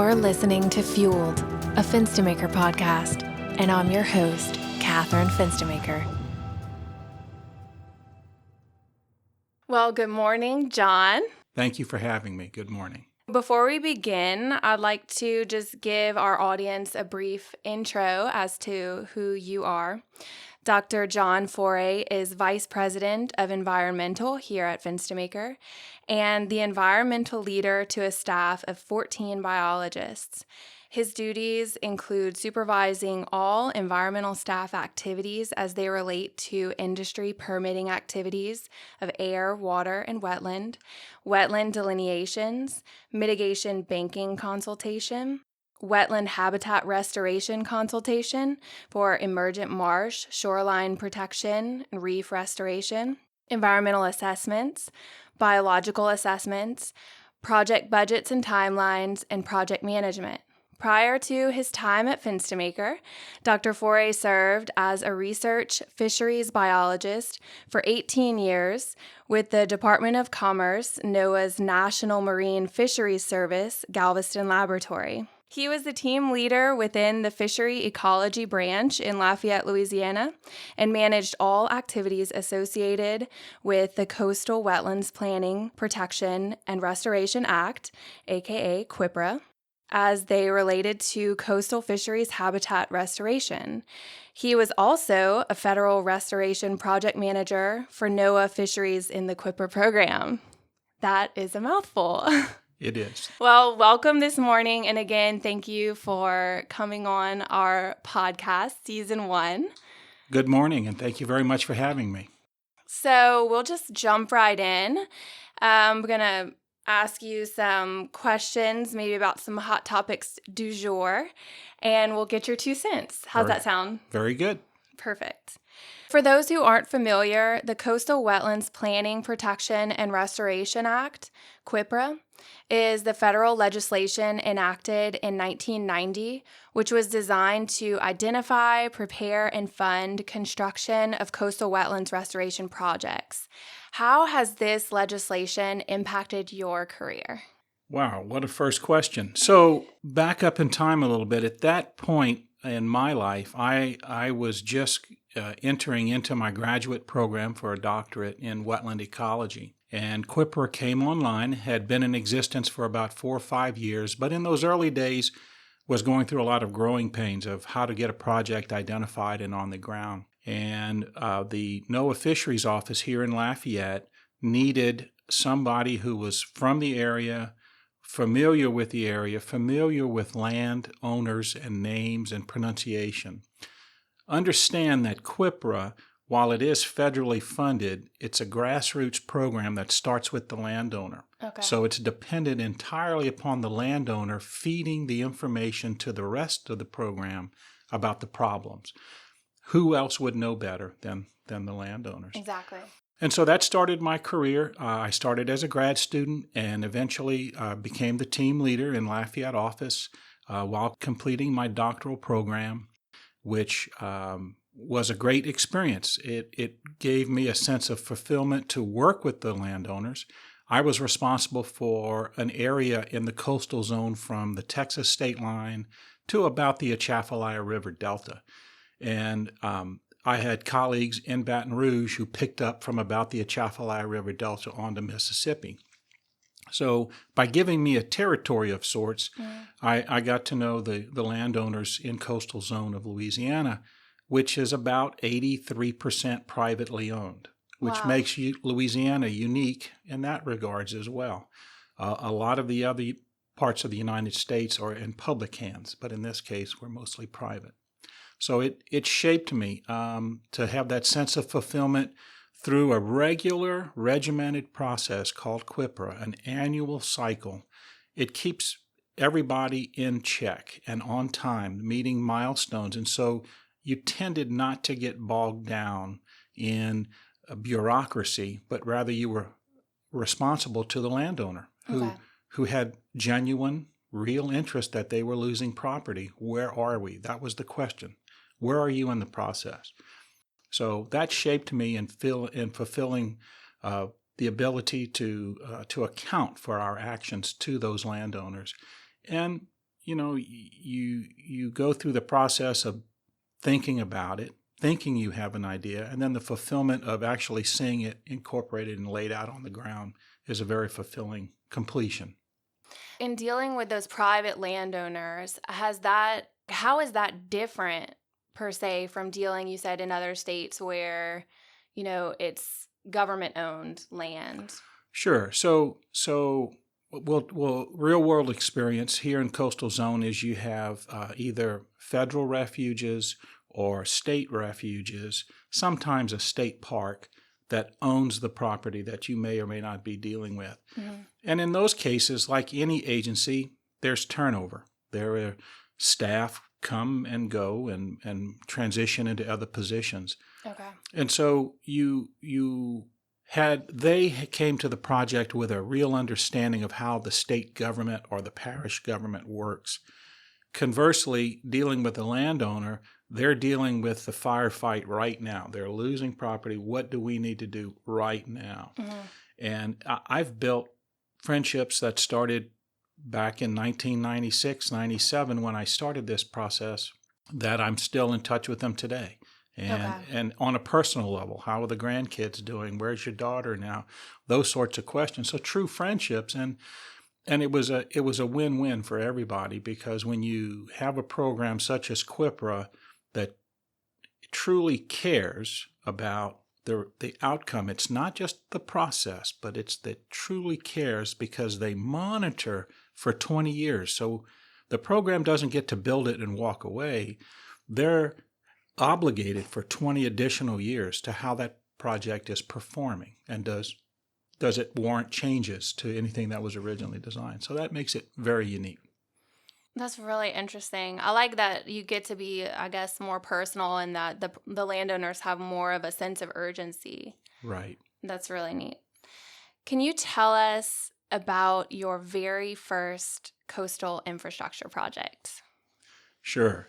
You're listening to Fueled, a Fenstermaker podcast, and I'm your host, Catherine Fenstermaker. Well, good morning, John. Thank you for having me. Good morning. Before we begin, I'd like to just give our audience a brief intro as to who you are. Dr. John Foret is Vice President of Environmental here at Fenstermaker and the environmental leader to a staff of 14 biologists. His duties include supervising all environmental staff activities as they relate to industry permitting activities of air, water, and wetland delineations, mitigation banking consultation, wetland habitat restoration consultation for emergent marsh, shoreline protection, and reef restoration, environmental assessments, biological assessments, project budgets and timelines, and project management. Prior to his time at Fenstermaker, Dr. Foret served as a Research Fisheries Biologist for 18 years with the Department of Commerce, NOAA's National Marine Fisheries Service Galveston Laboratory. He was the team leader within the Fishery Ecology Branch in Lafayette, Louisiana, and managed all activities associated with the Coastal Wetlands Planning, Protection, and Restoration Act, aka CWPPRA, as they related to coastal fisheries habitat restoration. He was also a federal restoration project manager for NOAA Fisheries in the CWPPRA Program. That is a mouthful. It is. Well, welcome this morning. And again, thank you for coming on our podcast, Season 1. Good morning, and thank you very much for having me. So we'll just jump right in. I'm going to ask you some questions, maybe about some hot topics du jour, and we'll get your 2 cents. How's that sound? Very good. Perfect. For those who aren't familiar, the Coastal Wetlands Planning, Protection, and Restoration Act, CWPPRA, is the federal legislation enacted in 1990, which was designed to identify, prepare, and fund construction of coastal wetlands restoration projects. How has this legislation impacted your career? Wow, what a first question. So back up in time a little bit. At that point in my life, I was just entering into my graduate program for a doctorate in wetland ecology. And CWPPRA came online, had been in existence for about 4 or 5 years, but in those early days was going through a lot of growing pains of how to get a project identified and on the ground. And the NOAA Fisheries office here in Lafayette needed somebody who was from the area, familiar with the area, familiar with land owners and names and pronunciation. Understand that CWPPRA, while it is federally funded, it's a grassroots program that starts with the landowner. Okay. So it's dependent entirely upon the landowner feeding the information to the rest of the program about the problems. Who else would know better than the landowners? Exactly. And so that started my career. I started as a grad student and eventually became the team leader in Lafayette office while completing my doctoral program, which was a great experience. It gave me a sense of fulfillment to work with the landowners. I was responsible for an area in the coastal zone from the Texas state line to about the Atchafalaya River Delta. And I had colleagues in Baton Rouge who picked up from about the Atchafalaya River Delta onto Mississippi. So by giving me a territory of sorts, I got to know the landowners in coastal zone of Louisiana, which is about 83% privately owned, which makes Louisiana unique in that regards as well. A lot of the other parts of the United States are in public hands, but in this case, we're mostly private. So it shaped me to have that sense of fulfillment through a regular, regimented process called CWPPRA, an annual cycle. It keeps everybody in check and on time, meeting milestones. And so you tended not to get bogged down in bureaucracy, but rather you were responsible to the landowner who had genuine, real interest that they were losing property. Where are we? That was the question. Where are you in the process? So that shaped me in fulfilling the ability to account for our actions to those landowners. And you go through the process of thinking about it, thinking you have an idea, and then the fulfillment of actually seeing it incorporated and laid out on the ground is a very fulfilling completion. In dealing with those private landowners, how is that different per se from dealing, you said, in other states where, it's government-owned land? Sure. So real world experience here in coastal zone is you have either federal refuges or state refuges, sometimes a state park that owns the property that you may or may not be dealing with. Mm-hmm. And in those cases, like any agency, there's turnover. There are staff come and go and transition into other positions. Okay. And so they came to the project with a real understanding of how the state government or the parish government works. Conversely, dealing with the landowner, they're dealing with the firefight right now. They're losing property. What do we need to do right now? Mm-hmm. And I've built friendships that started back in 1996, 97 when I started this process that I'm still in touch with them today. And on a personal level, how are the grandkids doing? Where's your daughter now? Those sorts of questions. So true friendships, and it was a win-win for everybody, because when you have a program such as CWPPRA that truly cares about the outcome, it's not just the process, but it's that truly cares because they monitor for 20 years. So the program doesn't get to build it and walk away. They're obligated for 20 additional years to how that project is performing, and does it warrant changes to anything that was originally designed. So that makes it very unique. That's really interesting. I like that you get to be, I guess, more personal, and that the landowners have more of a sense of urgency. Right. That's really neat. Can you tell us about your very first coastal infrastructure project? Sure.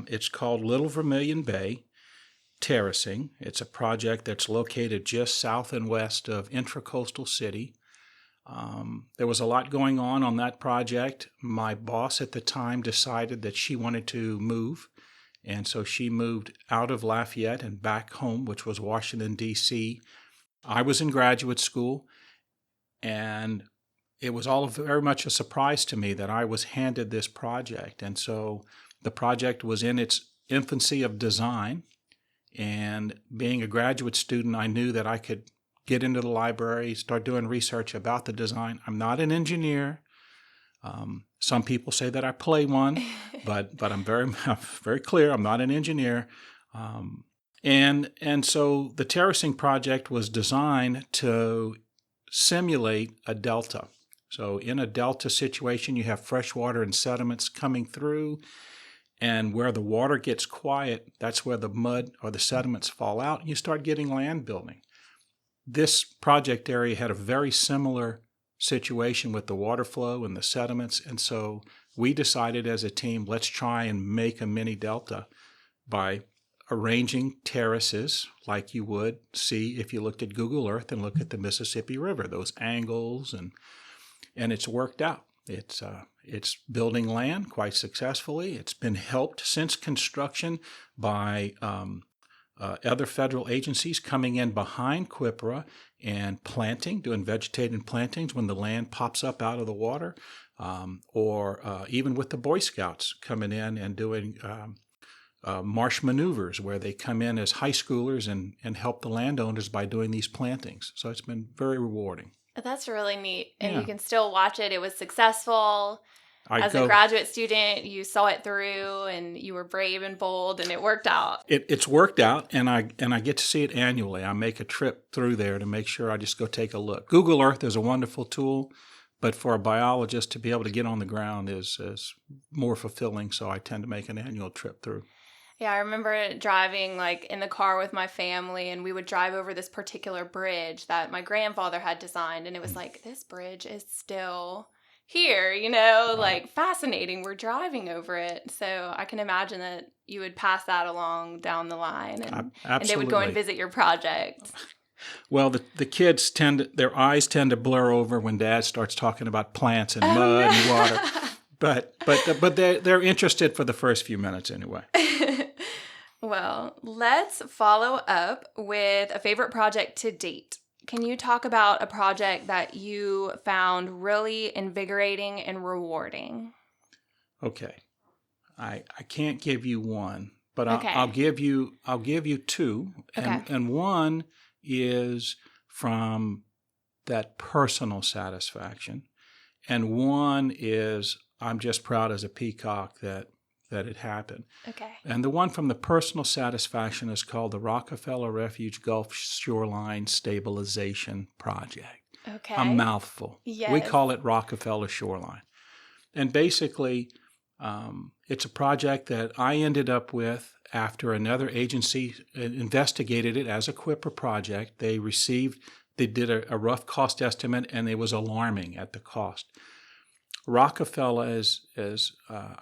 It's called Little Vermilion Bay Terracing. It's a project that's located just south and west of Intracoastal City. There was a lot going on that project. My boss at the time decided that she wanted to move, and so she moved out of Lafayette and back home, which was Washington, D.C. I was in graduate school, and it was all very much a surprise to me that I was handed this project. And so the project was in its infancy of design, and being a graduate student, I knew that I could get into the library, start doing research about the design. I'm not an engineer. Some people say that I play one, but I'm very clear. I'm not an engineer. And so the terracing project was designed to simulate a delta. So in a delta situation, you have fresh water and sediments coming through, and where the water gets quiet, that's where the mud or the sediments fall out, and you start getting land building. This project area had a very similar situation with the water flow and the sediments, and so we decided as a team, let's try and make a mini delta by arranging terraces like you would see if you looked at Google Earth and look at the Mississippi River, those angles, and it's worked out. It's building land quite successfully. It's been helped since construction by other federal agencies coming in behind CWPPRA and planting, doing vegetated plantings when the land pops up out of the water, or even with the Boy Scouts coming in and doing marsh maneuvers where they come in as high schoolers and help the landowners by doing these plantings. So it's been very rewarding. That's really neat. And you can still watch it. It was successful. A graduate student, you saw it through, and you were brave and bold, and it worked out. It's worked out, and I get to see it annually. I make a trip through there to make sure I just go take a look. Google Earth is a wonderful tool, but for a biologist to be able to get on the ground is more fulfilling, so I tend to make an annual trip through. Yeah, I remember driving in the car with my family, and we would drive over this particular bridge that my grandfather had designed, and it was this bridge is still here, fascinating. We're driving over it. So I can imagine that you would pass that along down the line, and they would go and visit your project. Well, the kids their eyes tend to blur over when Dad starts talking about plants and mud and water. But they're interested for the first few minutes anyway. Well, let's follow up with a favorite project to date. Can you talk about a project that you found really invigorating and rewarding? Okay, I can't give you one, but Okay. I'll give you two, Okay. and one is from that personal satisfaction, and one is I'm just proud as a peacock that it happened. Okay. And the one from the personal satisfaction is called the Rockefeller Refuge Gulf Shoreline Stabilization Project. Okay. A mouthful. Yes. We call it Rockefeller Shoreline. And basically, it's a project that I ended up with after another agency investigated it as a CWPPRA project. They did a rough cost estimate, and it was alarming at the cost. Rockefeller, as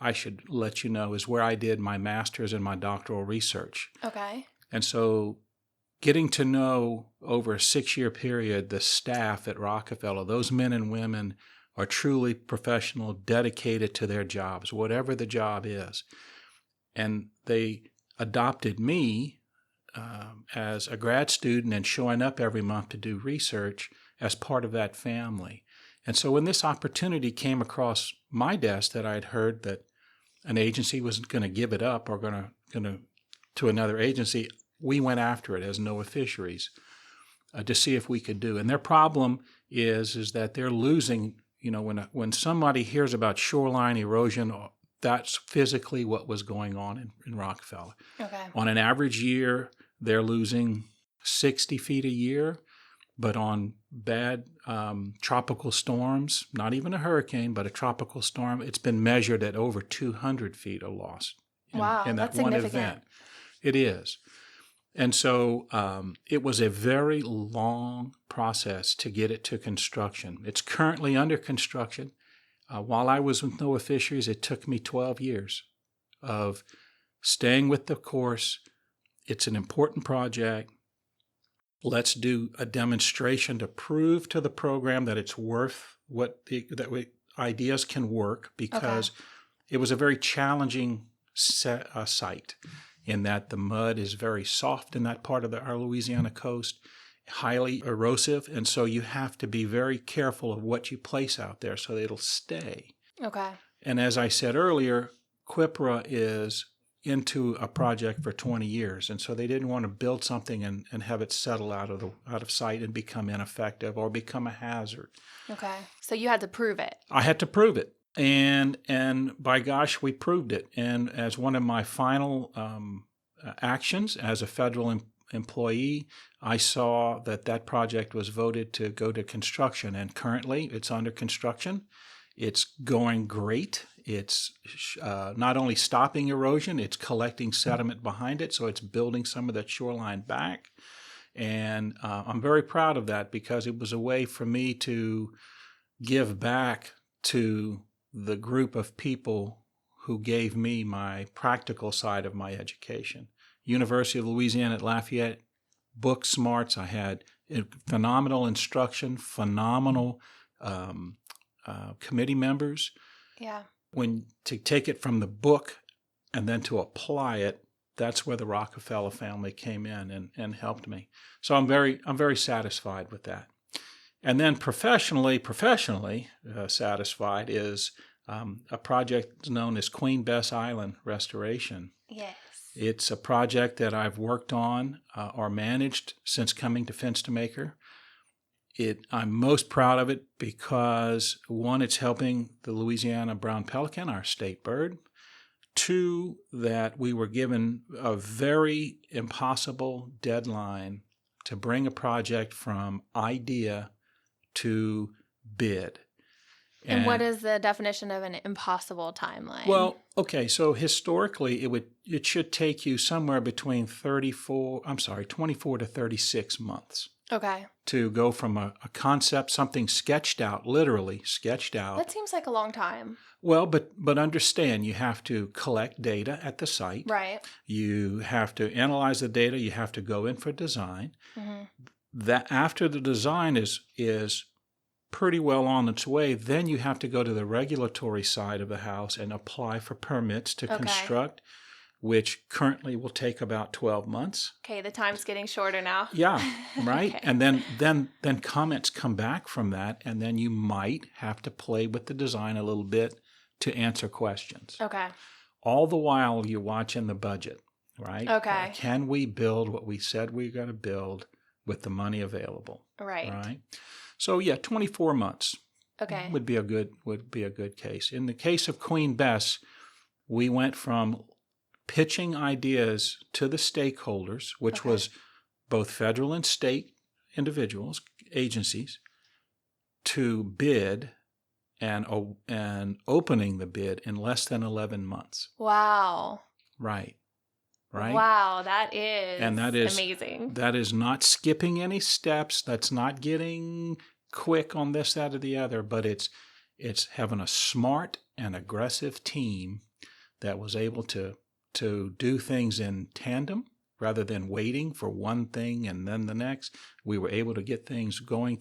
I should let you know, is where I did my master's and my doctoral research. Okay. And so getting to know over a 6-year period the staff at Rockefeller, those men and women are truly professional, dedicated to their jobs, whatever the job is. And they adopted me as a grad student and showing up every month to do research as part of that family. And so when this opportunity came across my desk that I had heard that an agency was going to give it up or going to another agency, we went after it as NOAA Fisheries to see if we could do. And their problem is that they're losing. When somebody hears about shoreline erosion, that's physically what was going on in Rockefeller. Okay. On an average year, they're losing 60 feet a year. But on bad tropical storms, not even a hurricane, but a tropical storm, it's been measured at over 200 feet of loss in that that's one significant. event. It is. And so it was a very long process to get it to construction. It's currently under construction. While I was with NOAA Fisheries, it took me 12 years of staying with the course. It's an important project. Let's do a demonstration to prove to the program that it's worth ideas can work, because it was a very challenging site in that the mud is very soft in that part of our Louisiana coast, highly erosive, and so you have to be very careful of what you place out there so that it'll stay. Okay. And as I said earlier, CWPPRA is into a project for 20 years, and so they didn't want to build something and have it settle out of sight and become ineffective or become a hazard. Okay. So you had to prove it. I had to prove it, and by gosh, we proved it. And as one of my final actions as a federal employee, I saw that project was voted to go to construction, and currently it's under construction. It's going great. It's not only stopping erosion, it's collecting sediment behind it, so it's building some of that shoreline back. And I'm very proud of that, because it was a way for me to give back to the group of people who gave me my practical side of my education. University of Louisiana at Lafayette, book smarts. I had phenomenal instruction, phenomenal committee members. Yeah. When to take it from the book and then to apply it, that's where the Rockefeller family came in and helped me. So I'm very satisfied with that. And then professionally satisfied is a project known as Queen Bess Island Restoration. Yes. It's a project that I've worked on or managed since coming to Fenstermaker. I'm most proud of it because, one, it's helping the Louisiana brown pelican, our state bird. Two, that we were given a very impossible deadline to bring a project from idea to bid. And what is the definition of an impossible timeline? Well, okay, so historically it should take you somewhere between 24 to 36 months. Okay. To go from a concept, something sketched out, literally sketched out. That seems like a long time. Well, but understand, you have to collect data at the site. Right. You have to analyze the data. You have to go in for design. Mm-hmm. That after the design is pretty well on its way, then you have to go to the regulatory side of the house and apply for permits to construct, which currently will take about 12 months. Okay, the time's getting shorter now. Yeah, right. Okay. And then comments come back from that, and then you might have to play with the design a little bit to answer questions. Okay. All the while you're watching the budget, right? Okay. Can we build what we said we we're going to build with the money available? Right. So yeah, 24 months. Okay. Would be a good case. In the case of Queen Bess, we went from pitching ideas to the stakeholders, which was both federal and state individuals, agencies, to bid and opening the bid in less than 11 months. Wow. Right. Wow, that is amazing. That is not skipping any steps. That's not getting quick on this, that, or the other, but it's having a smart and aggressive team that was able to do things in tandem rather than waiting for one thing and then the next. We were able to get things going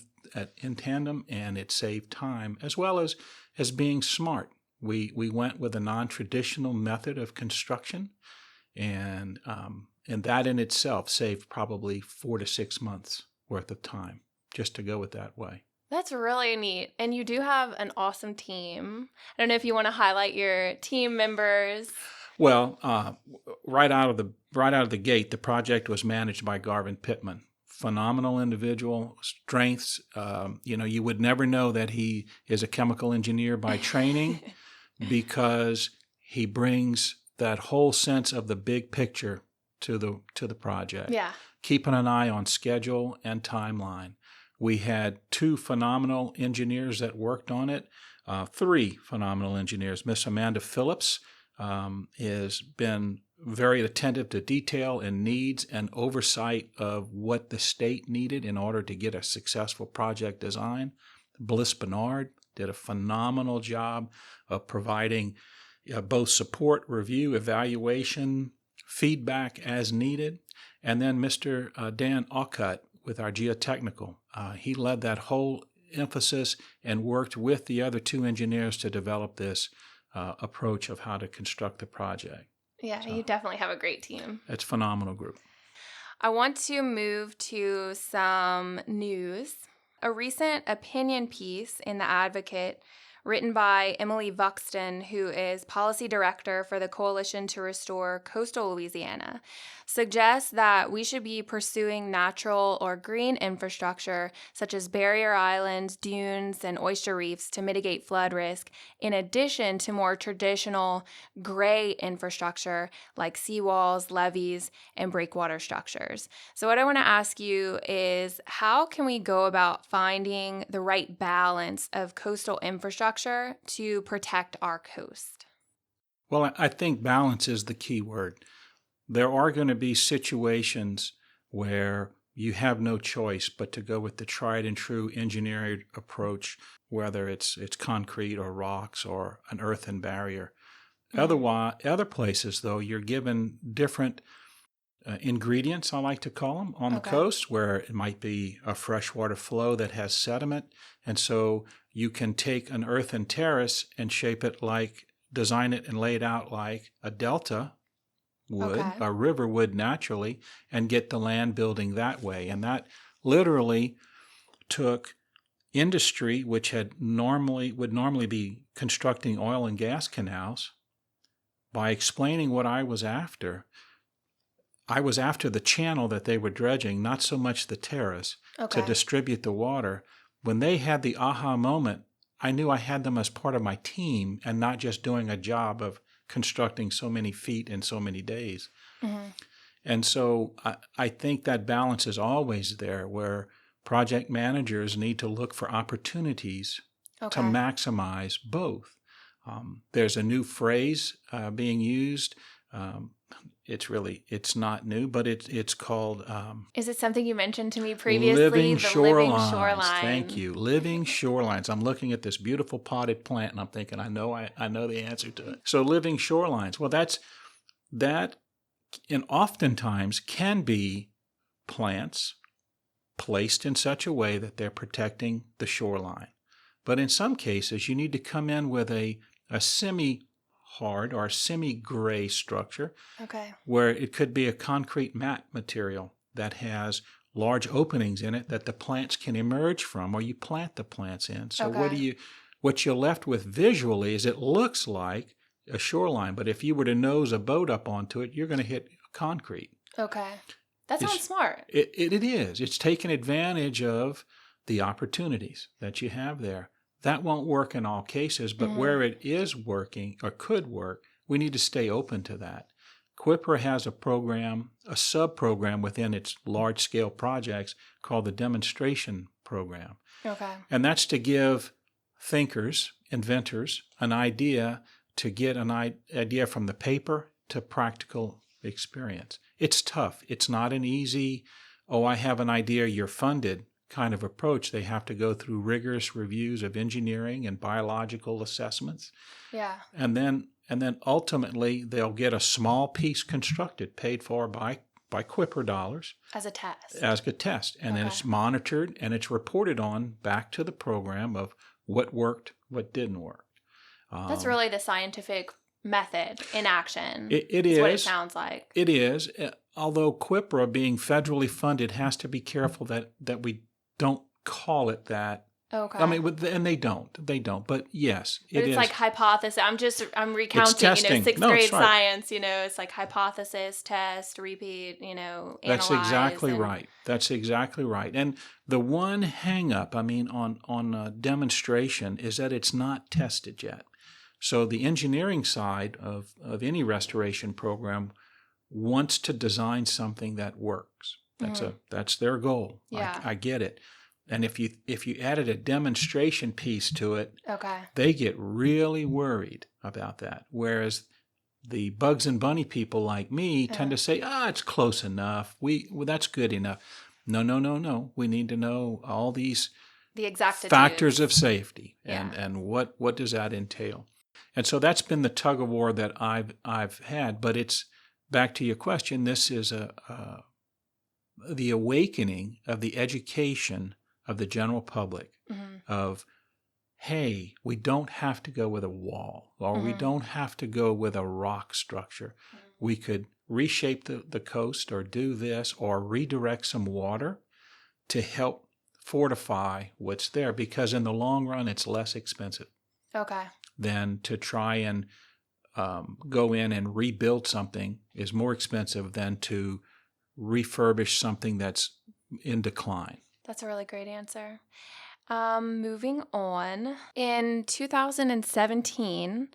in tandem, and it saved time as well as being smart. We went with a non-traditional method of construction, and that in itself saved probably 4 to 6 months worth of time just to go it that way. That's really neat. And you do have an awesome team. I don't know if you want to highlight your team members. Well, right out of the gate, the project was managed by Garvin Pittman. Phenomenal individual, strengths. You would never know that he is a chemical engineer by training because he brings that whole sense of the big picture to the project. Yeah. Keeping an eye on schedule and timeline. We had 2 phenomenal engineers that worked on it, 3 phenomenal engineers. Miss Amanda Phillips has been very attentive to detail and needs and oversight of what the state needed in order to get a successful project design. Bliss Bernard did a phenomenal job of providing both support, review, evaluation, feedback as needed. And then Mr. Dan Aucut with our geotechnical. He led that whole emphasis and worked with the other 2 engineers to develop this approach of how to construct the project. Yeah, so, you definitely have a great team. It's a phenomenal group. I want to move to some news. A recent opinion piece in The Advocate written by Emily Vuxton, who is Policy Director for the Coalition to Restore Coastal Louisiana, suggests that we should be pursuing natural or green infrastructure such as barrier islands, dunes, and oyster reefs to mitigate flood risk, in addition to more traditional gray infrastructure like seawalls, levees, and breakwater structures. So what I want to ask you is, how can we go about finding the right balance of coastal infrastructure to protect our coast? Well, I think balance is the key word. There are going to be situations where you have no choice but to go with the tried and true engineered approach, whether it's concrete or rocks or an earthen barrier. Mm-hmm. Other places, though, you're given different ingredients, I like to call them, on the coast, where it might be a freshwater flow that has sediment. And so you can take an earthen terrace and design it and lay it out like a delta would, a river would naturally, and get the land building that way. And that literally took industry, which would normally be constructing oil and gas canals, by explaining what I was after. I was after the channel that they were dredging, not so much the terrace, to distribute the water. When they had the aha moment, I knew I had them as part of my team and not just doing a job of constructing so many feet in so many days. Mm-hmm. And so I think that balance is always there, where project managers need to look for opportunities to maximize both. There's a new phrase being used. It's not new, but it's called... Is it something you mentioned to me previously? Living shorelines. Living shoreline. Thank you. Living shorelines. I'm looking at this beautiful potted plant, and I'm thinking, I know the answer to it. So living shorelines. Well, that and oftentimes can be plants placed in such a way that they're protecting the shoreline. But in some cases, you need to come in with a semi-hard or semi-gray structure Okay. where it could be a concrete mat material that has large openings in it that the plants can emerge from, or you plant the plants in. So what you're left with visually is it looks like a shoreline, but if you were to nose a boat up onto it, you're going to hit concrete. Okay. That sounds smart. It is. It's taking advantage of the opportunities that you have there. That won't work in all cases, but where it is working or could work, we need to stay open to that. CWPPRA has a program, a sub-program within its large-scale projects called the Demonstration Program. Okay. And that's to give thinkers, inventors, an idea to get an idea from the paper to practical experience. It's tough. It's not an easy, I have an idea, you're funded kind of approach. They have to go through rigorous reviews of engineering and biological assessments. Yeah. And then ultimately they'll get a small piece constructed, paid for by CWPPRA dollars. As a test. As a test. And then it's monitored and it's reported on back to the program of what worked, what didn't work. That's really the scientific method in action. It is what it sounds like. It is. Although CWPPRA, being federally funded, has to be careful that we don't call it that. Okay. I mean, and they don't. But yes, but it's like hypothesis. I'm recounting, sixth grade science. It's like hypothesis, test, repeat. Analyze. That's exactly right. That's exactly right. And the one hang up, on demonstration is that it's not tested yet. So the engineering side of any restoration program wants to design something that works. That's their goal. Yeah. I get it. And if you added a demonstration piece to it, they get really worried about that. Whereas the bugs and bunny people like me tend to say, it's close enough. That's good enough. No. We need to know all these factors of safety and what does that entail. And so that's been the tug of war that I've had. But it's back to your question. This is the awakening of the education of the general public of, hey, we don't have to go with a wall or we don't have to go with a rock structure. We could reshape the coast or do this or redirect some water to help fortify what's there, because in the long run, it's less expensive than to try and go in and rebuild something is more expensive than to refurbish something that's in decline. That's a really great answer. Moving on. In 2017,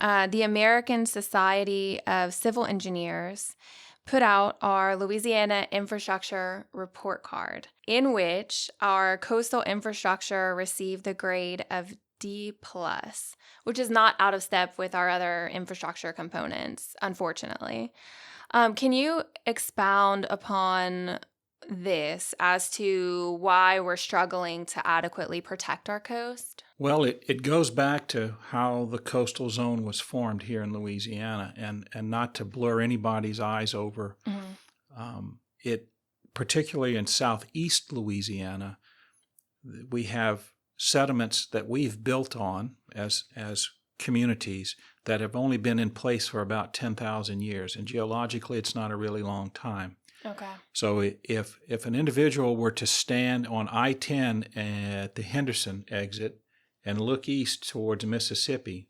the American Society of Civil Engineers put out our Louisiana Infrastructure Report Card, in which our coastal infrastructure received the grade of D+, which is not out of step with our other infrastructure components, unfortunately. Can you expound upon this as to why we're struggling to adequately protect our coast? Well, it goes back to how the coastal zone was formed here in Louisiana, and not to blur anybody's eyes over it, particularly in southeast Louisiana, we have sediments that we've built on as communities that have only been in place for about 10,000 years, and geologically it's not a really long time. Okay. So if an individual were to stand on I-10 at the Henderson exit and look east towards Mississippi,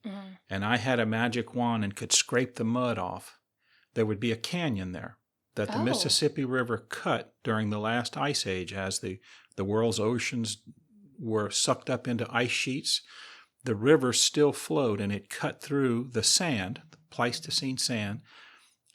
and I had a magic wand and could scrape the mud off, there would be a canyon there that the Mississippi River cut during the last ice age as the world's oceans were sucked up into ice sheets. The river still flowed, and it cut through the sand, the Pleistocene sand,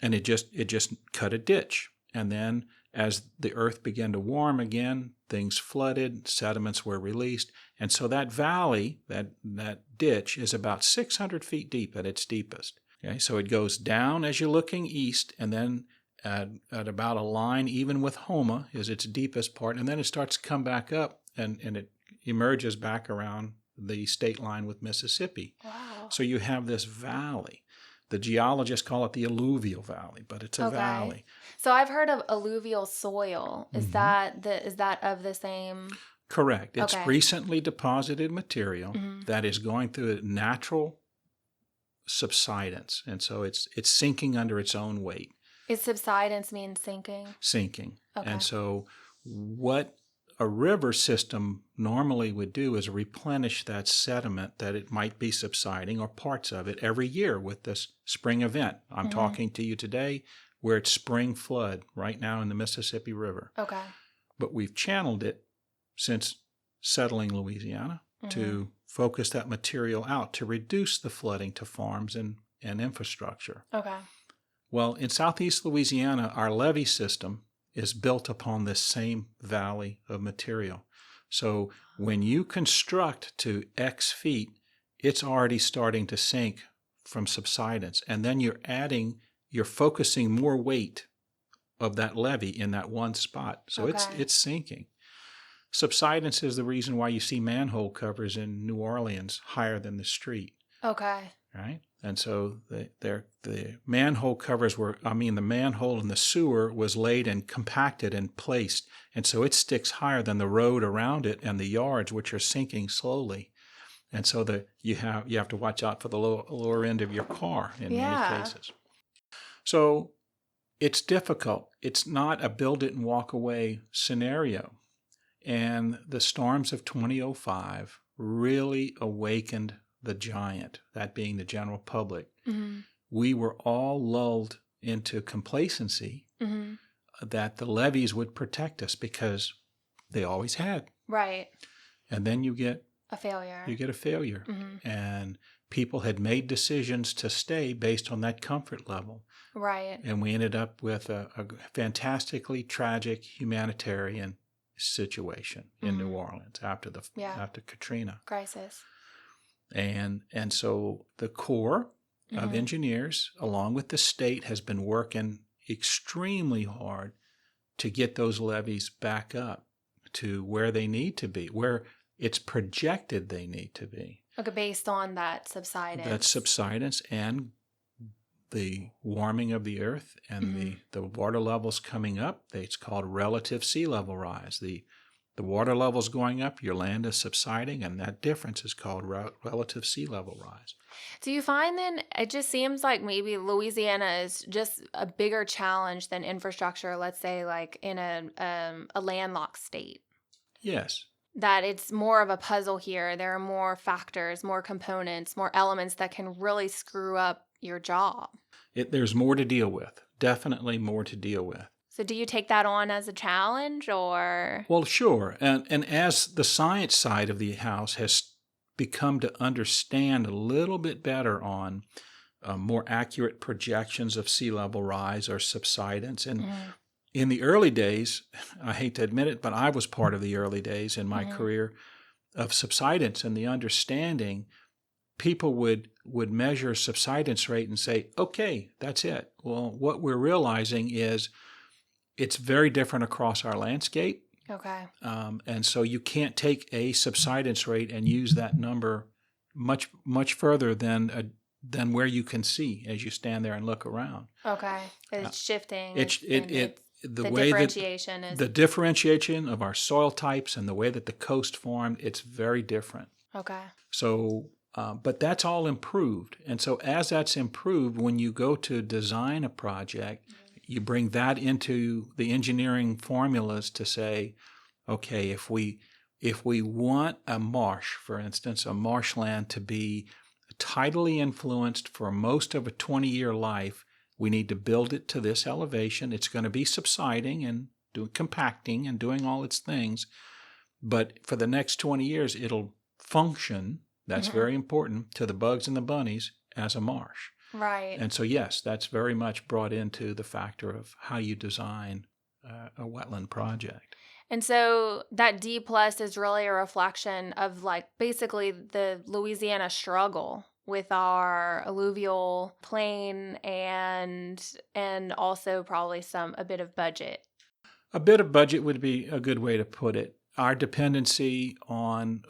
and it just cut a ditch. And then as the earth began to warm again, things flooded, sediments were released. And so that valley, that ditch, is about 600 feet deep at its deepest. Okay, so it goes down as you're looking east, and then at about a line, even with Houma, is its deepest part. And then it starts to come back up, and it emerges back around the state line with Mississippi. Wow. So you have this valley. The geologists call it the alluvial valley, but it's a valley. So I've heard of alluvial soil. Is that of the same? Correct. It's Okay. recently deposited material that is going through a natural subsidence, and so it's sinking under its own weight. Is subsidence mean sinking? Sinking. Okay. And so what a river system normally would do is replenish that sediment that it might be subsiding or parts of it every year with this spring event. I'm talking to you today where it's spring flood right now in the Mississippi River. Okay. But we've channeled it since settling Louisiana to focus that material out to reduce the flooding to farms and infrastructure. Okay. Well, in southeast Louisiana, our levee system is built upon this same valley of material. So when you construct to X feet, it's already starting to sink from subsidence. And then you're focusing more weight of that levee in that one spot. So it's sinking. Subsidence is the reason why you see manhole covers in New Orleans higher than the street. Okay. Right? And so the manhole covers the manhole in the sewer was laid and compacted and placed. And so it sticks higher than the road around it and the yards, which are sinking slowly. And so you have to watch out for the lower end of your car in many cases. So it's difficult. It's not a build it and walk away scenario. And the storms of 2005 really awakened the giant, that being the general public. We were all lulled into complacency that the levees would protect us because they always had. Right. And then you get a failure. And people had made decisions to stay based on that comfort level. Right. And we ended up with a fantastically tragic humanitarian situation in New Orleans after Katrina crisis. And so the Corps of Engineers, along with the state, has been working extremely hard to get those levees back up to where they need to be, where it's projected they need to be. Okay, based on that subsidence. That subsidence and the warming of the earth and the water levels coming up. It's called relative sea level rise. The water level's going up, your land is subsiding, and that difference is called relative sea level rise. Do you find then it just seems like maybe Louisiana is just a bigger challenge than infrastructure, let's say like in a landlocked state? Yes. That it's more of a puzzle here. There are more factors, more components, more elements that can really screw up your job. There's more to deal with. Definitely more to deal with. So do you take that on as a challenge or? Well, sure. And as the science side of the house has become to understand a little bit better on more accurate projections of sea level rise or subsidence. And in the early days, I hate to admit it, but I was part of the early days in my career of subsidence and the understanding. People would measure subsidence rate and say, okay, that's it. Well, what we're realizing is it's very different across our landscape. Okay. And so you can't take a subsidence rate and use that number much further than where you can see as you stand there and look around. Okay. It's shifting. The differentiation of our soil types and the way that the coast formed, it's very different. Okay. So, but that's all improved. And so as that's improved, when you go to design a project, you bring that into the engineering formulas to say, okay, if we want a marsh, for instance, a marshland to be tidally influenced for most of a 20-year life, we need to build it to this elevation. It's going to be subsiding and doing compacting and doing all its things. But for the next 20 years, it'll function, that's very important, to the bugs and the bunnies as a marsh. Right. And so, yes, that's very much brought into the factor of how you design a wetland project. And so that D+ is really a reflection of like basically the Louisiana struggle with our alluvial plain and also probably a bit of budget. A bit of budget would be a good way to put it. Our dependency on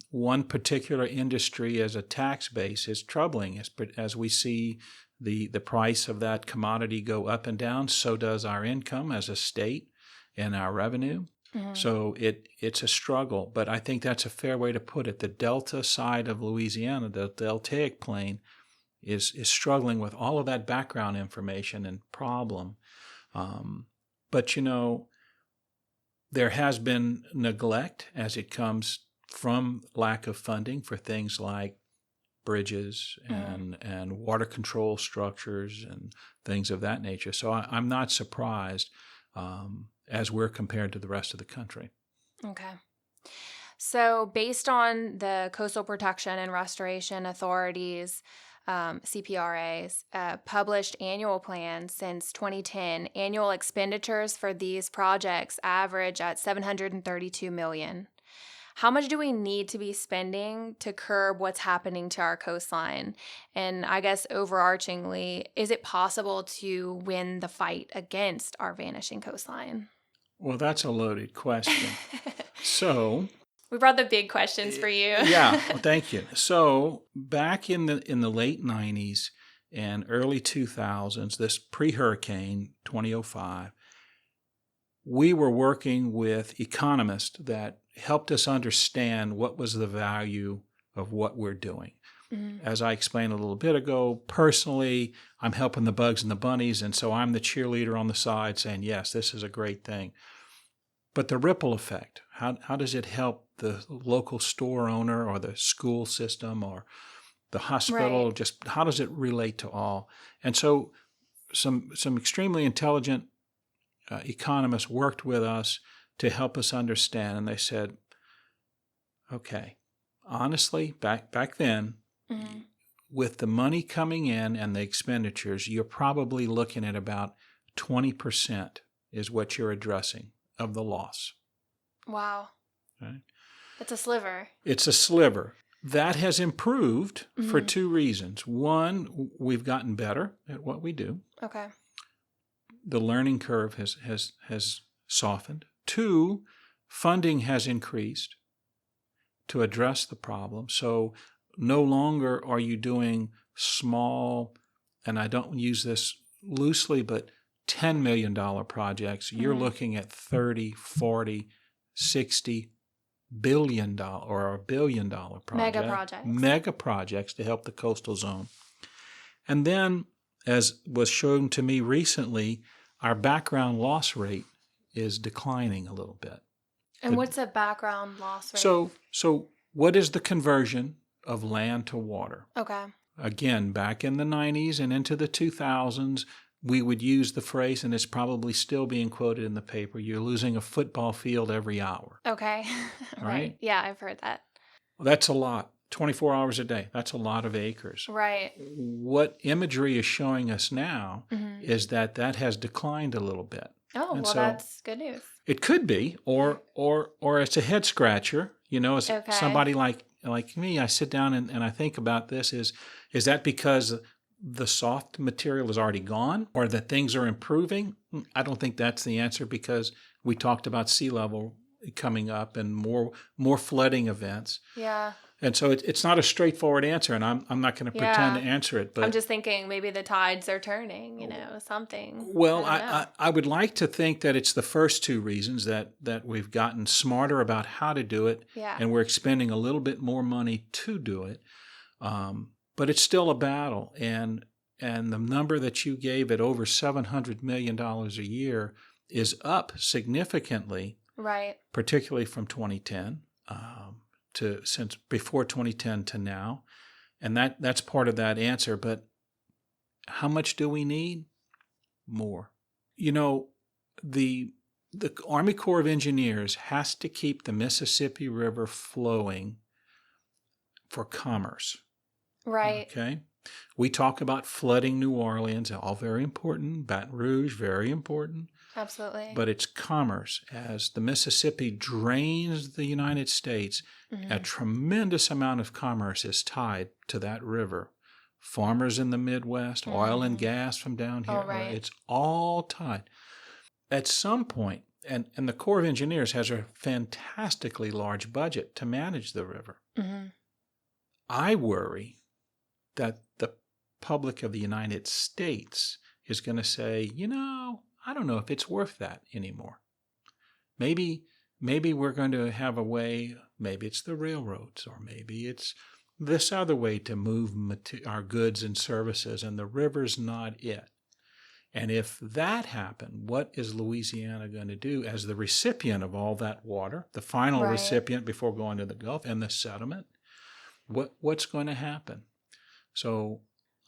one particular industry as a tax base is troubling. As we see the price of that commodity go up and down, so does our income as a state and our revenue. So it's a struggle, but I think that's a fair way to put it. The delta side of Louisiana, the deltaic plain, is struggling with all of that background information and problem. But, there has been neglect as it comes from lack of funding for things like bridges and water control structures and things of that nature. So I'm not surprised as we're compared to the rest of the country. Okay. So based on the Coastal Protection and Restoration Authority's CPRA's published annual plan since 2010, annual expenditures for these projects average at $732 million. How much do we need to be spending to curb what's happening to our coastline? And I guess overarchingly, is it possible to win the fight against our vanishing coastline? Well, that's a loaded question. So we brought the big questions for you. Yeah, well, thank you. So back in the late 90s and early 2000s, this pre-hurricane 2005, we were working with economists that helped us understand what was the value of what we're doing. As I explained a little bit ago, personally, I'm helping the bugs and the bunnies, and so I'm the cheerleader on the side saying, yes, this is a great thing. But the ripple effect, how does it help the local store owner or the school system or the hospital? Right. Just how does it relate to all? And so some extremely intelligent economists worked with us to help us understand. And they said, okay, honestly, back then, with the money coming in and the expenditures, you're probably looking at about 20% is what you're addressing of the loss. Wow. Right? It's a sliver. It's a sliver. That has improved for two reasons. One, we've gotten better at what we do. Okay. The learning curve has softened. Two, funding has increased to address the problem. So no longer are you doing small, and I don't use this loosely, but $10 million projects. You're looking at 30, 40, 60 billion dollar or $1 billion project. Mega projects to help the coastal zone. And then, as was shown to me recently, our background loss rate is declining a little bit. And what's a background loss rate? So what is the conversion of land to water? Okay. Again, back in the 90s and into the 2000s, we would use the phrase, and it's probably still being quoted in the paper, you're losing a football field every hour. Okay. Right. Yeah, I've heard that. Well, that's a lot. 24 hours a day. That's a lot of acres. Right. What imagery is showing us now is that has declined a little bit. Oh, and well, so that's good news. It could be, or it's a head scratcher. As somebody like me, I sit down and I think about this. Is that because the soft material is already gone, or that things are improving? I don't think that's the answer, because we talked about sea level coming up and more flooding events. Yeah. And so it's not a straightforward answer, and I'm not going to pretend to answer it. But I'm just thinking maybe the tides are turning, something. Well, I would like to think that it's the first two reasons, that we've gotten smarter about how to do it, and we're expending a little bit more money to do it. But it's still a battle, and the number that you gave at over $700 million a year is up significantly, right? Particularly from 2010. Since before 2010 to now, and that's part of that answer. But how much do we need? More. The Army Corps of Engineers has to keep the Mississippi River flowing for commerce. Right. Okay. We talk about flooding New Orleans, all very important. Baton Rouge, very important. Absolutely. But it's commerce. As the Mississippi drains the United States, a tremendous amount of commerce is tied to that river. Farmers in the Midwest, oil and gas from down here. Right. It's all tied. At some point, and the Corps of Engineers has a fantastically large budget to manage the river. I worry that the public of the United States is going to say, I don't know if it's worth that anymore. Maybe maybe we're going to have a way, maybe it's the railroads, or maybe it's this other way to move our goods and services, and the river's not it. And if that happened, what is Louisiana going to do as the recipient of all that water, the final recipient before going to the Gulf, and the sediment? What's going to happen? So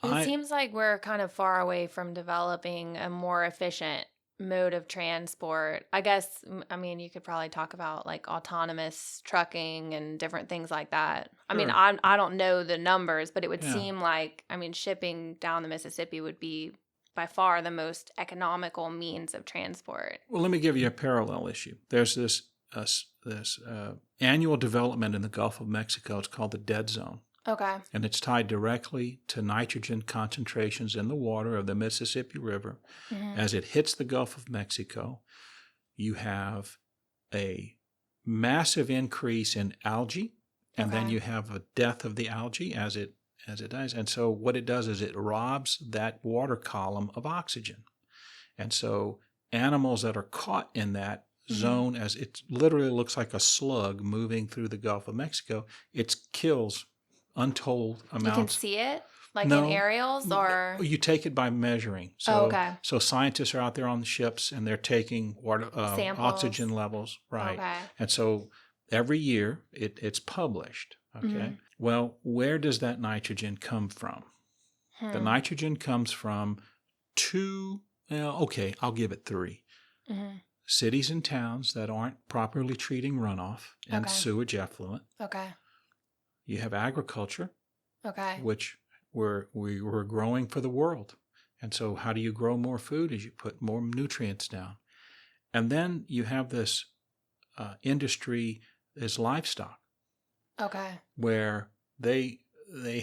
it seems like we're kind of far away from developing a more efficient mode of transport. I guess, I mean, you could probably talk about like autonomous trucking and different things like that. Sure. I mean, I don't know the numbers, but it would seem like, I mean, shipping down the Mississippi would be by far the most economical means of transport. Well, let me give you a parallel issue. There's this annual development in the Gulf of Mexico. It's called the dead zone. Okay. And it's tied directly to nitrogen concentrations in the water of the Mississippi River. Mm-hmm. As it hits the Gulf of Mexico, you have a massive increase in algae, and then you have a death of the algae as it dies. And so what it does is it robs that water column of oxygen. And so animals that are caught in that zone, as it literally looks like a slug moving through the Gulf of Mexico, it kills untold amounts. You can see it? Like in aerials, or? You take it by measuring. So, so scientists are out there on the ships, and they're taking water, oxygen levels. Right. Okay. And so every year it's published. Okay. Mm-hmm. Well, where does that nitrogen come from? The nitrogen comes from I'll give it 3. Mm-hmm. Cities and towns that aren't properly treating runoff and sewage effluent. Okay. You have agriculture. Okay. Which we're growing for the world. And so how do you grow more food? Is you put more nutrients down. And then you have this industry, this livestock. Okay. Where they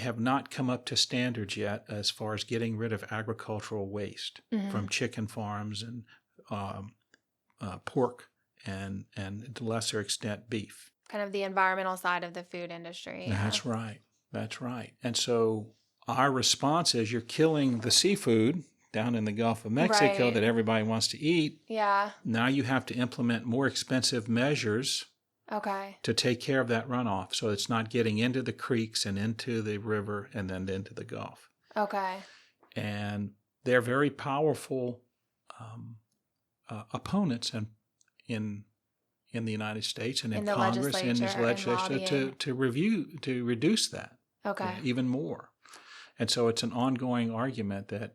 have not come up to standards yet as far as getting rid of agricultural waste from chicken farms and pork and to a lesser extent beef. Kind of the environmental side of the food industry. Yeah. That's right. That's right. And so our response is you're killing the seafood down in the Gulf of Mexico that everybody wants to eat. Yeah. Now you have to implement more expensive measures to take care of that runoff, so it's not getting into the creeks and into the river and then into the Gulf. Okay. And they're very powerful opponents in the United States and in Congress and in the legislature to reduce that even more. And so it's an ongoing argument that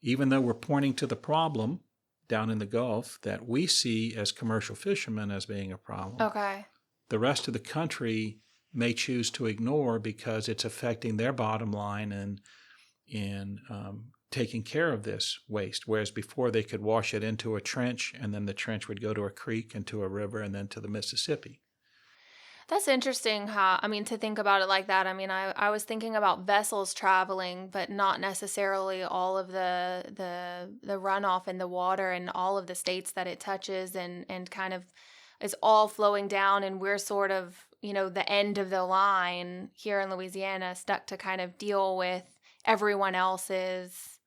even though we're pointing to the problem down in the Gulf that we see as commercial fishermen as being a problem, the rest of the country may choose to ignore because it's affecting their bottom line in taking care of this waste, whereas before they could wash it into a trench, and then the trench would go to a creek and to a river and then to the Mississippi. That's interesting to think about it like that. I mean, I was thinking about vessels traveling, but not necessarily all of the runoff in the water and all of the states that it touches and kind of is all flowing down, and we're sort of, the end of the line here in Louisiana, stuck to kind of deal with everyone else's,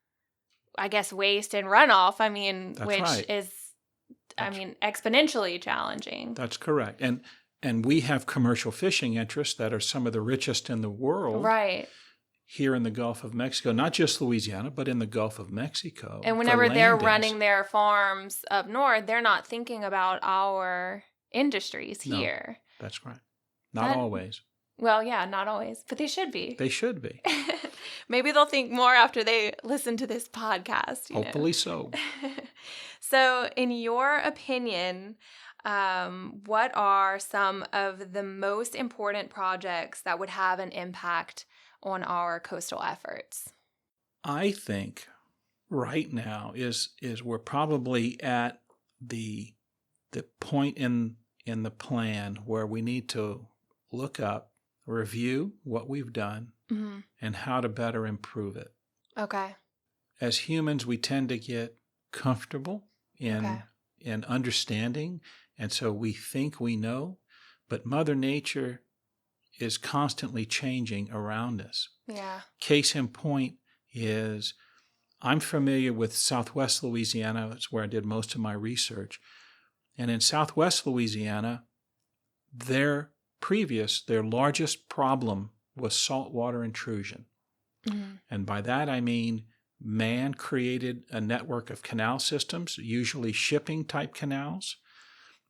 I guess, waste and runoff. I mean, which is, exponentially challenging. That's correct. And we have commercial fishing interests that are some of the richest in the world. Right. Here in the Gulf of Mexico, not just Louisiana, but in the Gulf of Mexico. And whenever they're running their farms up north, they're not thinking about our industries here. That's right. Not always. Well, yeah, not always, but they should be. They should be. Maybe they'll think more after they listen to this podcast. Hopefully so. So, in your opinion, what are some of the most important projects that would have an impact on our coastal efforts? I think right now is we're probably at the point in the plan where we need to look up, review what we've done, and how to better improve it. Okay. As humans, we tend to get comfortable in understanding, and so we think we know, but Mother Nature is constantly changing around us. Yeah. Case in point is I'm familiar with Southwest Louisiana. It's where I did most of my research. And in southwest Louisiana, their largest problem was saltwater intrusion. Mhm. And by that I mean man created a network of canal systems, usually shipping type canals,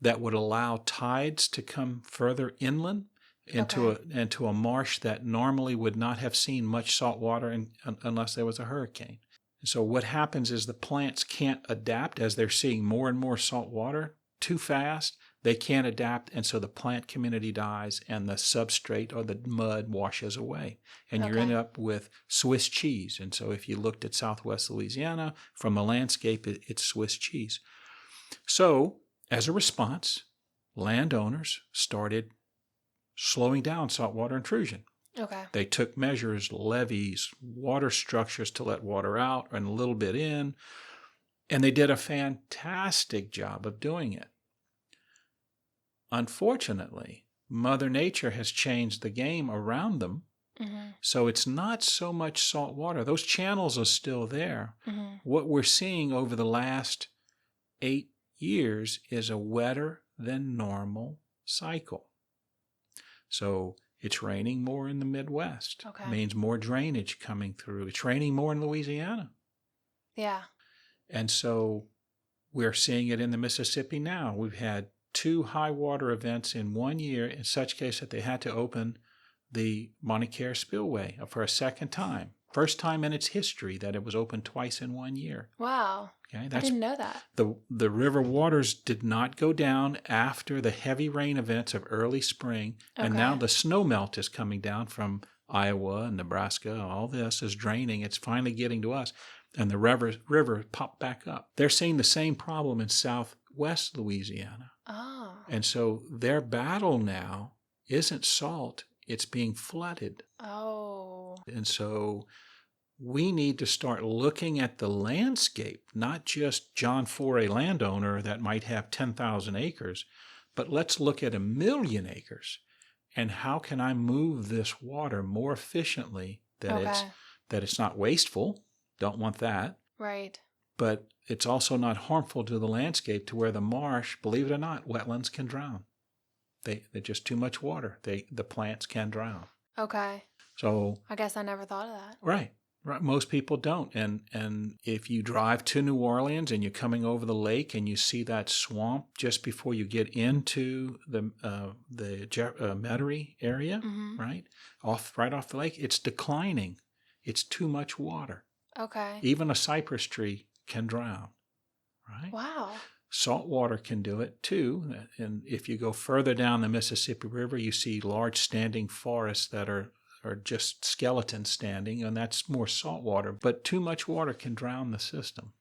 that would allow tides to come further inland into a marsh that normally would not have seen much salt water unless there was a hurricane. So what happens is the plants can't adapt as they're seeing more and more salt water too fast. They can't adapt, and so the plant community dies and the substrate or the mud washes away. And you end up with Swiss cheese. And so if you looked at southwest Louisiana from the landscape, it's Swiss cheese. So as a response, landowners started slowing down saltwater intrusion. Okay. They took measures, levees, water structures to let water out and a little bit in, and they did a fantastic job of doing it. Unfortunately, Mother Nature has changed the game around them, so it's not so much salt water. Those channels are still there. What we're seeing over the last 8 years is a wetter than normal cycle. So it's raining more in the Midwest. Means more drainage coming through. It's raining more in Louisiana. Yeah. And so we're seeing it in the Mississippi now. We've had 2 high water events in 1 year, in such case that they had to open the Montecare Spillway for a second time. First time in its history that it was opened twice in 1 year. Wow. I didn't know that. The river waters did not go down after the heavy rain events of early spring, and now the snow melt is coming down from Iowa and Nebraska. All this is draining. It's finally getting to us, and the river popped back up. They're seeing the same problem in southwest Louisiana. Oh. And so their battle now isn't salt, it's being flooded. Oh. And so we need to start looking at the landscape, not just John Foret landowner that might have 10,000 acres, but let's look at 1 million acres. And how can I move this water more efficiently that it's not wasteful? Don't want that. Right. But it's also not harmful to the landscape to where the marsh, believe it or not, wetlands can drown. They're just too much water. The plants can drown. Okay. So I guess I never thought of that. Right. Most people don't. And if you drive to New Orleans and you're coming over the lake and you see that swamp just before you get into the Metairie area, right off the lake, it's declining. It's too much water. Okay. Even a cypress tree can drown. Right. Wow. Salt water can do it too. And if you go further down the Mississippi River, you see large standing forests that are just skeletons standing, and that's more salt water. But too much water can drown the system.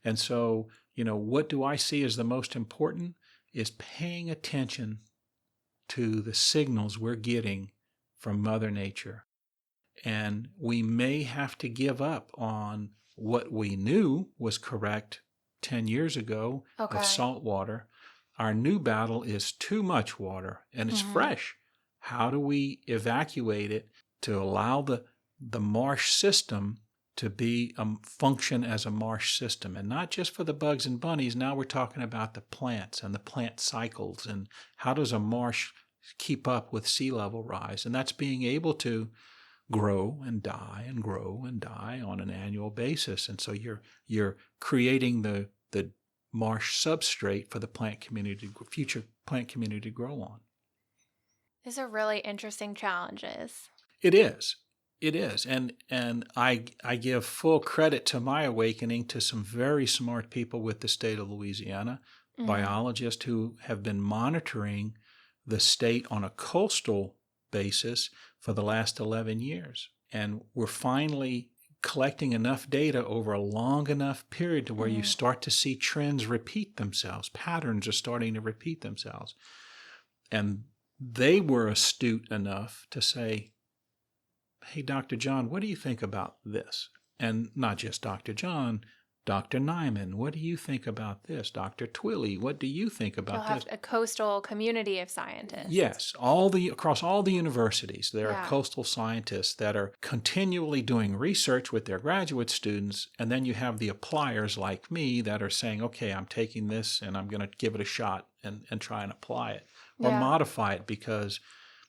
And so, what do I see as the most important is paying attention to the signals we're getting from Mother Nature. And we may have to give up on what we knew was correct 10 years ago of salt water. Our new battle is too much water, and it's fresh. How do we evacuate it to allow the marsh system to be function as a marsh system? And not just for the bugs and bunnies. Now we're talking about the plants and the plant cycles, and how does a marsh keep up with sea level rise? And that's being able to grow and die and grow and die on an annual basis. And so you're creating the marsh substrate for the future plant community to grow on. These are really interesting challenges. It is. And I give full credit to my awakening to some very smart people with the state of Louisiana, biologists who have been monitoring the state on a coastal basis for the last 11 years. And we're finally collecting enough data over a long enough period to where you start to see trends repeat themselves. Patterns are starting to repeat themselves. And they were astute enough to say, hey, Dr. John, what do you think about this? And not just Dr. John, Dr. Nyman, what do you think about this? Dr. Twilley, what do you think You'll about have this? a coastal community of scientists. Yes, across all the universities, there are Yeah. coastal scientists that are continually doing research with their graduate students, and then you have the appliers like me that are saying, okay, I'm taking this and I'm going to give it a shot and try and apply it or Yeah. modify it, because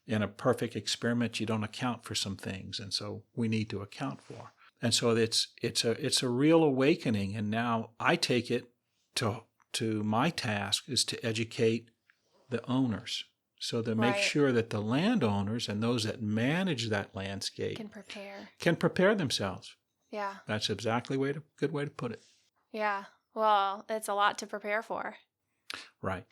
in a perfect experiment you don't account for some things, and so we need to account for. And so it's a real awakening, and now I take it to my task is to educate the owners, so to make Right. sure that the landowners and those that manage that landscape Can prepare. themselves. Yeah. That's exactly a good way to put it. Yeah. Well, it's a lot to prepare for. Right.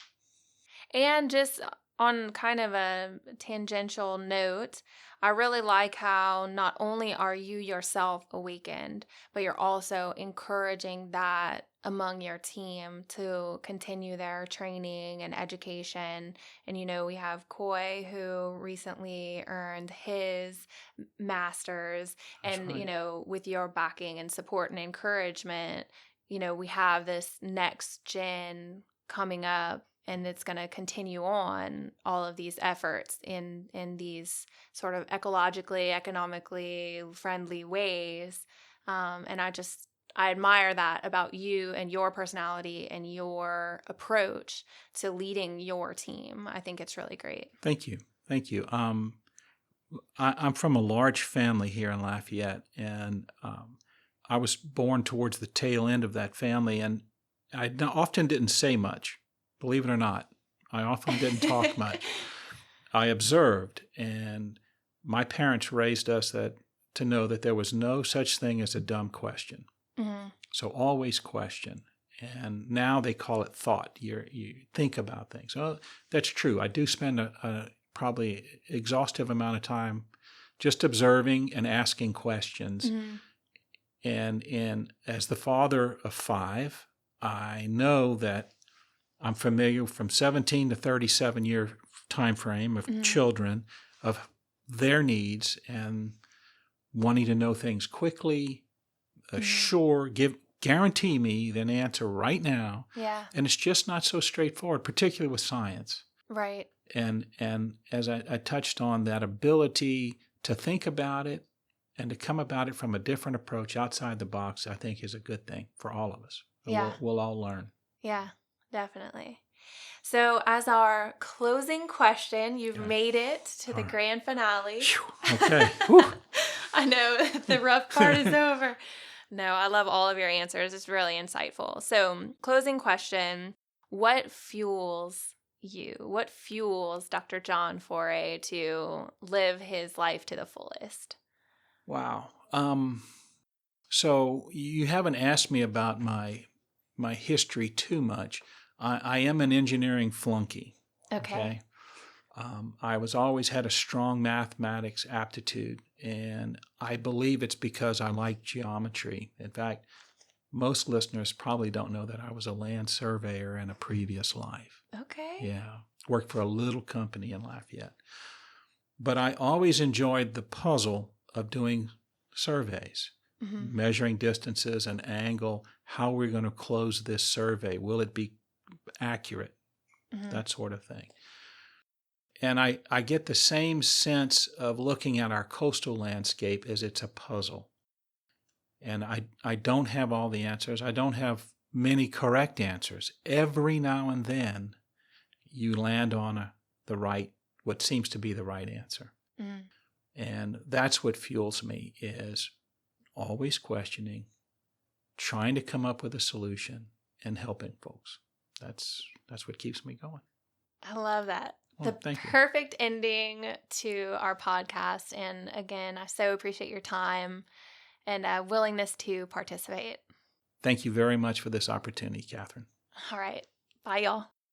And just on kind of a tangential note, I really like how not only are you yourself awakened, but you're also encouraging that among your team to continue their training and education. And, we have Coy, who recently earned his master's. That's And, right. with your backing and support and encouragement, we have this next gen coming up, and it's going to continue on all of these efforts in these sort of ecologically, economically friendly ways. And I admire that about you and your personality and your approach to leading your team. I think it's really great. Thank you. Thank you. I'm from a large family here in Lafayette, and I was born towards the tail end of that family, and I often didn't say much. Believe it or not, I often didn't talk much. I observed, and my parents raised us to know that there was no such thing as a dumb question. Mm-hmm. So always question. And now they call it thought. You think about things. Oh, that's true. I do spend a probably exhaustive amount of time just observing and asking questions. Mm-hmm. And as the father of 5, I know that I'm familiar from 17 to 37-year time frame of children, of their needs and wanting to know things quickly, guarantee me an answer right now. Yeah. And it's just not so straightforward, particularly with science. Right. And as I touched on, that ability to think about it and to come about it from a different approach outside the box, I think is a good thing for all of us. Yeah. We'll all learn. Yeah, definitely. So as our closing question, you've made it to the grand finale. Okay. I know the rough part is over. No, I love all of your answers. It's really insightful. So closing question, what fuels you? What fuels Dr. John Foret to live his life to the fullest? Wow. So you haven't asked me about my history too much. I am an engineering flunky. Okay. I was always had a strong mathematics aptitude, and I believe it's because I like geometry. In fact, most listeners probably don't know that I was a land surveyor in a previous life. Okay. Yeah. Worked for a little company in Lafayette. But I always enjoyed the puzzle of doing surveys, measuring distances and angle, how we're going to close this survey. Will it be accurate? That sort of thing. And I get the same sense of looking at our coastal landscape as it's a puzzle. And I don't have all the answers. I don't have many correct answers. Every now and then you land on what seems to be the right answer. And that's what fuels me, is always questioning, trying to come up with a solution, and helping folks. That's what keeps me going. I love that. Well, the perfect ending to our podcast. And again, I so appreciate your time and willingness to participate. Thank you very much for this opportunity, Catherine. All right. Bye, y'all.